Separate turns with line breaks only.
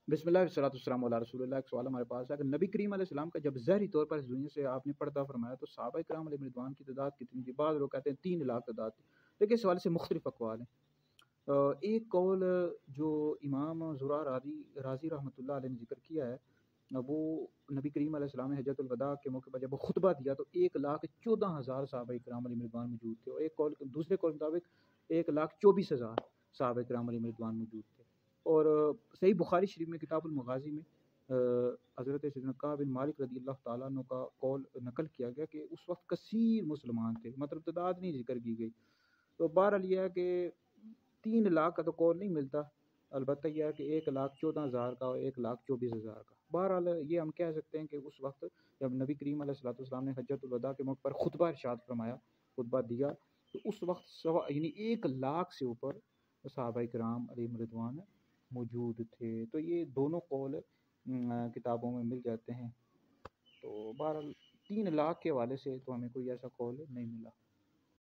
بسم اللہ والصلاۃ والسلام علی رسول اللہ۔ ایک سوال ہمارے پاس ہے کہ نبی کریم علیہ السلام کا جب ظاہری طور پر اس دنیا سے آپ نے پردہ فرمایا تو صحابہ کرام علیہ رضوان کی تعداد کتنی تھی؟ بعض لوگ کہتے ہیں 3 لاکھ تعداد تھی۔ دیکھیے اس حوالے سے مختلف اقوال ہیں۔ ایک قول جو امام زرع رازی رحمۃ اللہ علیہ نے ذکر کیا ہے، وہ نبی کریم علیہ السلام نے حجۃ الوداع کے موقع پر جب وہ خطبہ دیا تو 1,14,000 صحابہ کرام علیہ رضوان موجود تھے، اور ایک قول دوسرے قول کے مطابق 1,24,000 صحابہ کرام علیہ رضوان موجود تھے۔ اور صحیح بخاری شریف میں کتاب المغازی میں حضرت سیدنا کعب بن مالک رضی اللہ تعالیٰ عنہ کا قول نقل کیا گیا کہ اس وقت کثیر مسلمان تھے، مطلب تعداد نہیں ذکر کی گئی۔ تو بہرحال یہ ہے کہ 3 لاکھ کا تو قول نہیں ملتا، البتہ یہ ہے کہ 1,14,000 کا اور 1,24,000 کا۔ بہرحال یہ ہم کہہ سکتے ہیں کہ اس وقت جب نبی کریم علیہ الصلوۃ والسلام نے حجۃ الوداع کے موقع پر خطبہ ارشاد فرمایا، خطبہ دیا، تو اس وقت یعنی 1 لاکھ سے اوپر صحابہ کرام علیہ رضوان موجود تھے۔ تو یہ دونوں قول کتابوں میں مل جاتے ہیں۔ تو بہرحال 3 لاکھ کے حوالے سے تو ہمیں کوئی ایسا قول نہیں ملا۔